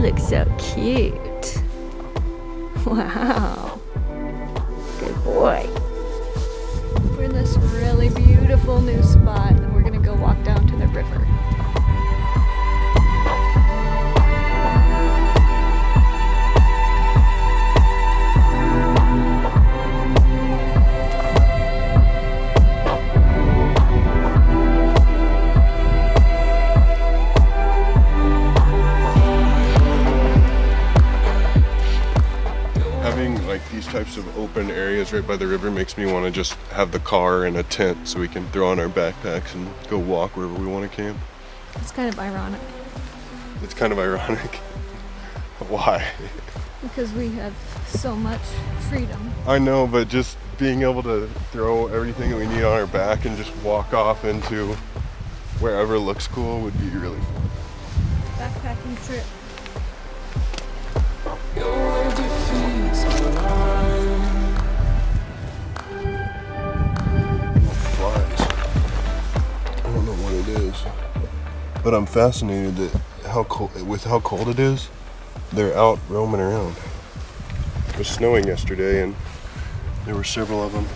look so cute. Wow. Good boy. We're in this really beautiful new spot and we're gonna go walk down to the river. These types of open areas right by the river makes me want to just have the car and a tent so we can throw on our backpacks and go walk wherever we want to camp. It's kind of ironic. It's kind of ironic. Why? Because we have so much freedom. I know, but just being able to throw everything that we need on our back and just walk off into wherever looks cool would be really fun. Backpacking trip. But I'm fascinated that with how cold it is, they're out roaming around. It was snowing yesterday and there were several of them.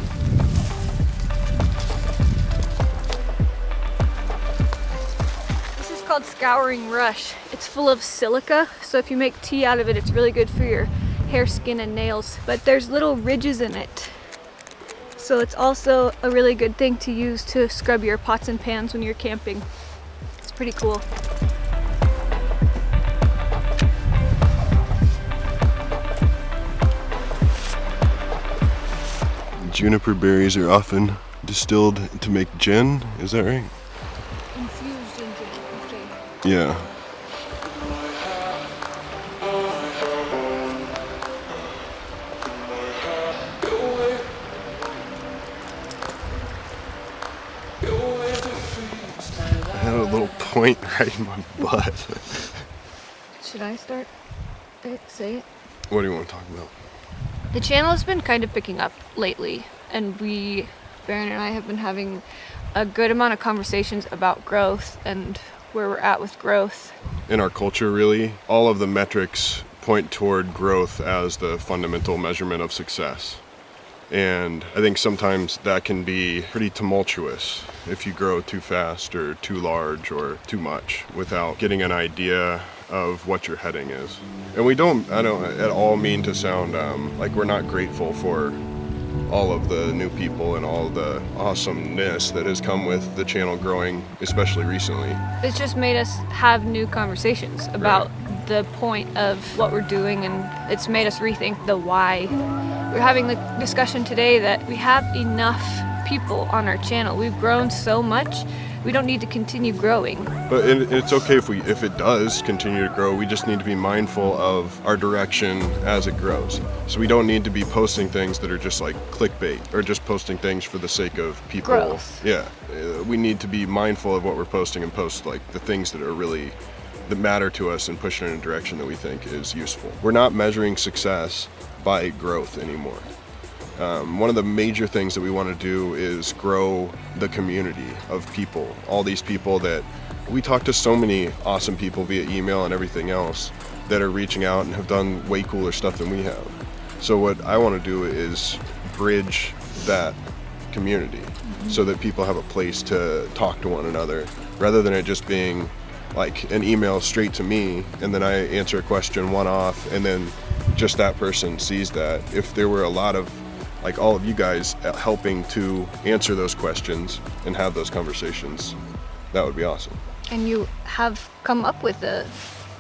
This is called Scouring Rush. It's full of silica, so if you make tea out of it, it's really good for your hair, skin, and nails. But there's little ridges in it. So it's also a really good thing to use to scrub your pots and pans when you're camping. Pretty cool. Juniper berries are often distilled to make gin, is that right? Infused in gin, okay. Yeah. I had a little point right in my butt. Should I start? Say it? What do you want to talk about? The channel has been kind of picking up lately, and Barron and I have been having a good amount of conversations about growth and where we're at with growth. In our culture, really, all of the metrics point toward growth as the fundamental measurement of success. And I think sometimes that can be pretty tumultuous if you grow too fast or too large or too much without getting an idea of what your heading is. And I don't at all mean to sound like we're not grateful for all of the new people and all the awesomeness that has come with the channel growing, especially recently. It's just made us have new conversations about the point of what we're doing, and it's made us rethink the why. We're having the discussion today that we have enough people on our channel. We've grown so much, we don't need to continue growing. But it's okay if it does continue to grow. We just need to be mindful of our direction as it grows. So we don't need to be posting things that are just like clickbait or just posting things for the sake of people. Growth. Yeah, we need to be mindful of what we're posting and post like the things that matter to us and push it in a direction that we think is useful. We're not measuring success by growth anymore. One of the major things that we want to do is grow the community of people. All these people that we talk to, so many awesome people via email and everything else that are reaching out and have done way cooler stuff than we have. So what I want to do is bridge that community so that people have a place to talk to one another rather than it just being like an email straight to me and then I answer a question one off and then just that person sees that. If there were a lot of like all of you guys helping to answer those questions and have those conversations, that would be awesome. And you have come up with a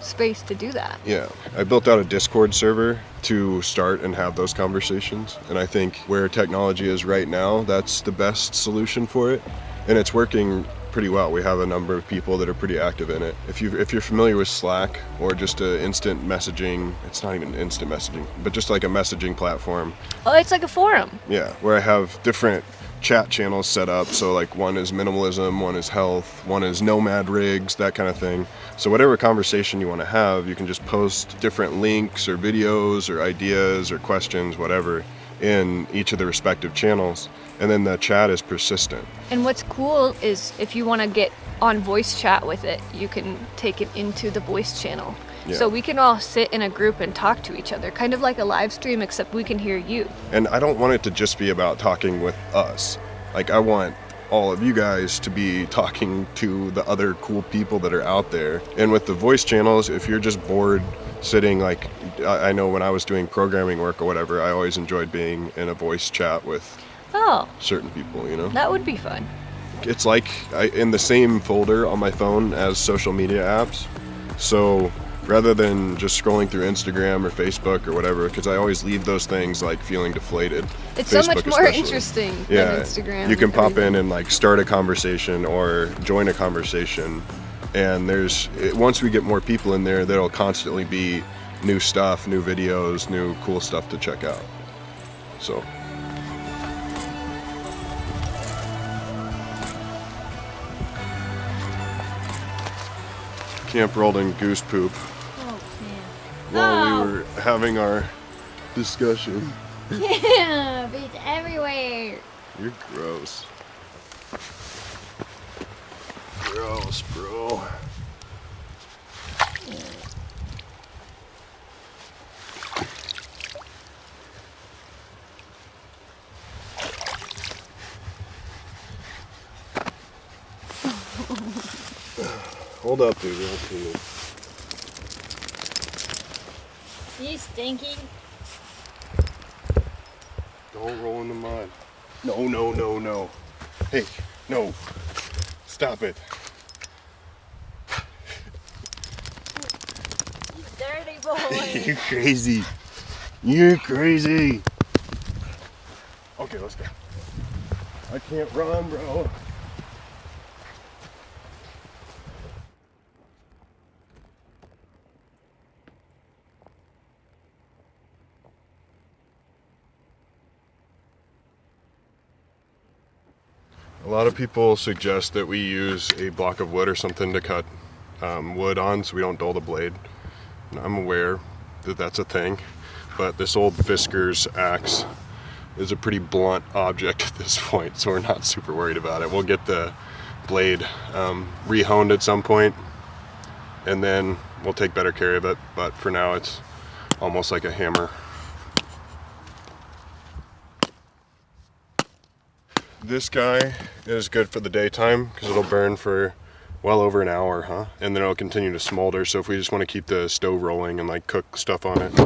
space to do that. Yeah, I built out a Discord server to start and have those conversations, and I think where technology is right now, that's the best solution for it, and it's working pretty well. We have a number of people that are pretty active in it. If you're familiar with Slack or just a instant messaging, it's not even instant messaging, but just like a messaging platform. Oh, it's like a forum. Yeah, where I have different chat channels set up. So like one is minimalism, one is health, one is nomad rigs, that kind of thing. So whatever conversation you want to have, you can just post different links or videos or ideas or questions, whatever, in each of the respective channels. And then the chat is persistent. And what's cool is if you want to get on voice chat with it, you can take it into the voice channel. So we can all sit in a group and talk to each other, kind of like a live stream, except we can hear you. And I don't want it to just be about talking with us. Like, I want all of you guys to be talking to the other cool people that are out there. And with the voice channels, if you're just bored sitting, like, I know when I was doing programming work or whatever, I always enjoyed being in a voice chat with certain people, you know? That would be fun. It's like in the same folder on my phone as social media apps. So rather than just scrolling through Instagram or Facebook or whatever, because I always leave those things like feeling deflated. It's Facebook so much more especially. interesting than Instagram. You can pop in and like start a conversation or join a conversation, and once we get more people in there, there'll constantly be new stuff, new videos, new cool stuff to check out. So. Camp rolled in goose poop while we were having our discussion. Yeah, it's everywhere. You're gross. Gross, bro. Hold up, dude. You'll see me. You stinky. Don't roll in the mud. No, no, no, no. Hey, no. Stop it. You dirty boy. You're crazy. You're crazy. Okay, let's go. I can't run, bro. A lot of people suggest that we use a block of wood or something to cut wood on so we don't dull the blade. I'm aware that that's a thing, but this old Fisker's axe is a pretty blunt object at this point, so we're not super worried about it. We'll get the blade re-honed at some point, and then we'll take better care of it, but for now it's almost like a hammer. This guy is good for the daytime because it'll burn for well over an hour, huh? And then it'll continue to smolder. So if we just want to keep the stove rolling and like cook stuff on it.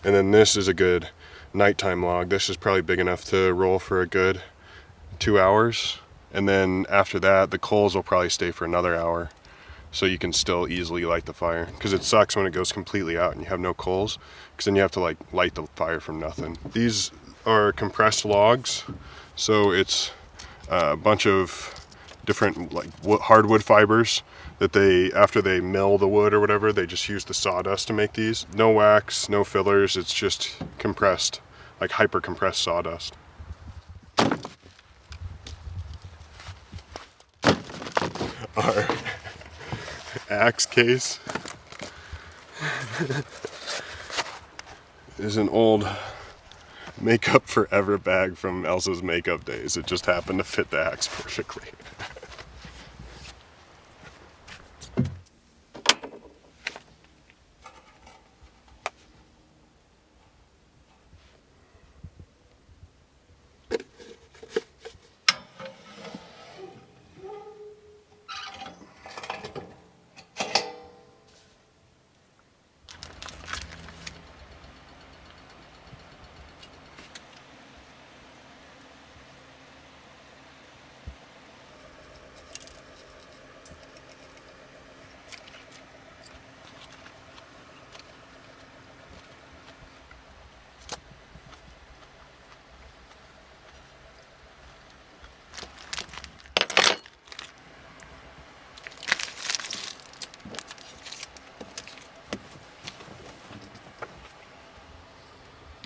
And then this is a good nighttime log. This is probably big enough to roll for a good 2 hours. And then after that, the coals will probably stay for another hour. So you can still easily light the fire. Because it sucks when it goes completely out and you have no coals. Because then you have to like light the fire from nothing. These are compressed logs. So it's a bunch of different like hardwood fibers that after they mill the wood or whatever, they just use the sawdust to make these. No wax, no fillers, it's just compressed, like hyper compressed sawdust. Our axe case is an old Makeup Forever bag from Elsa's makeup days. It just happened to fit the axe perfectly.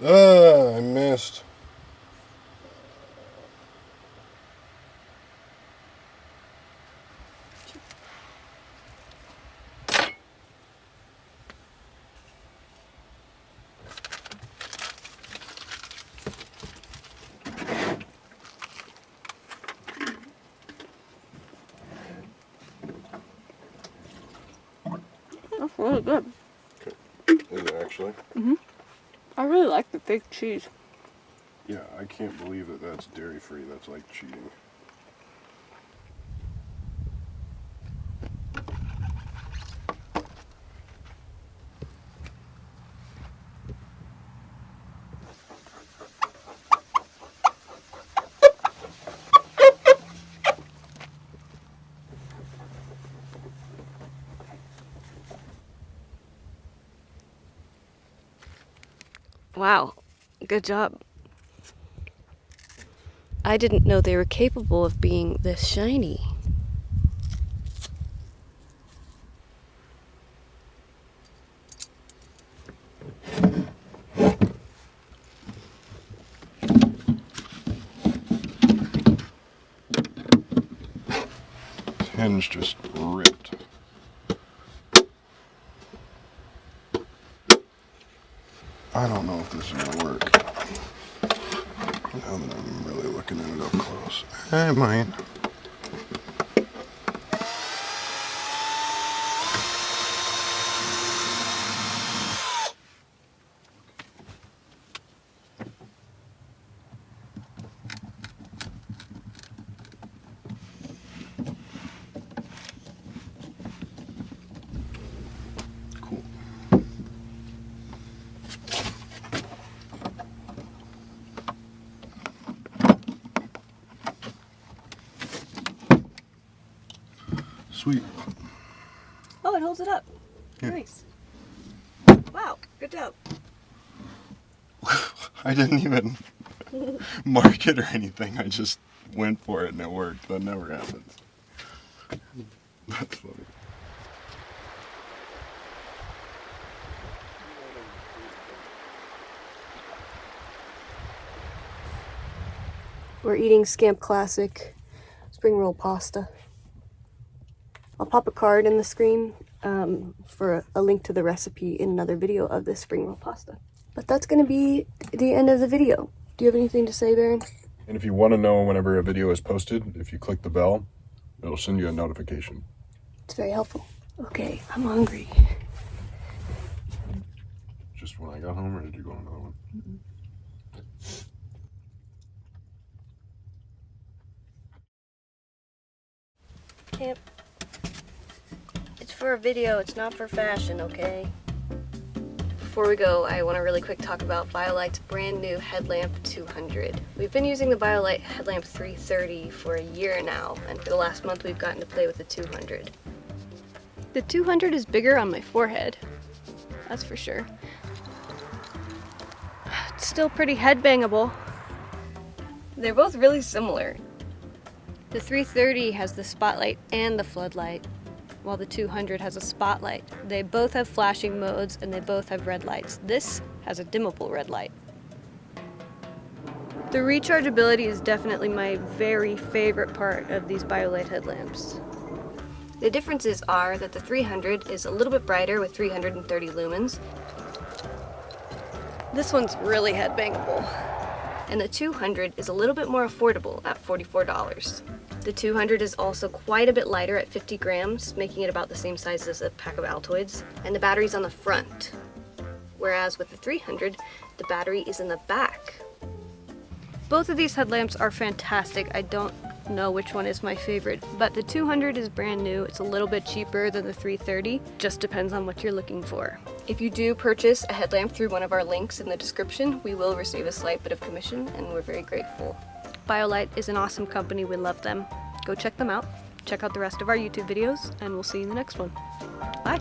I missed. That's really good. Okay. actually. I really like the fake cheese. Yeah, I can't believe that that's dairy-free. That's like cheating. Wow, good job. I didn't know they were capable of being this shiny. Hinge just ripped. I don't know if this is gonna work. Now that I'm really looking at it up close. It might. Cool. Sweet. Oh, it holds it up. Yeah. Nice. Wow, good job. I didn't even mark it or anything. I just went for it and it worked. That never happens. That's funny. We're eating Scamp Classic spring roll pasta. I'll pop a card in the screen for a link to the recipe in another video of this spring roll pasta. But that's going to be the end of the video. Do you have anything to say, Barron? And if you want to know whenever a video is posted, if you click the bell, it'll send you a notification. It's very helpful. Okay, I'm hungry. Just when I got home, or did you go on another one? Camp. It's for a video, it's not for fashion, okay? Before we go, I want to really quick talk about BioLite's brand new HeadLamp 200. We've been using the BioLite HeadLamp 330 for a year now, and for the last month we've gotten to play with the 200. The 200 is bigger on my forehead, that's for sure. It's still pretty headbangable. They're both really similar. The 330 has the spotlight and the floodlight, while the 200 has a spotlight. They both have flashing modes and they both have red lights. This has a dimmable red light. The rechargeability is definitely my very favorite part of these BioLite headlamps. The differences are that the 300 is a little bit brighter with 330 lumens. This one's really headbangable. And the 200 is a little bit more affordable at $44. The 200 is also quite a bit lighter at 50 grams, making it about the same size as a pack of Altoids, and the battery's on the front. Whereas with the 300, the battery is in the back. Both of these headlamps are fantastic. I don't know which one is my favorite, but the 200 is brand new. It's a little bit cheaper than the 330, just depends on what you're looking for. If you do purchase a headlamp through one of our links in the description, we will receive a slight bit of commission, and we're very grateful. BioLite is an awesome company. We love them. Go check them out. Check out the rest of our YouTube videos, and we'll see you in the next one. Bye.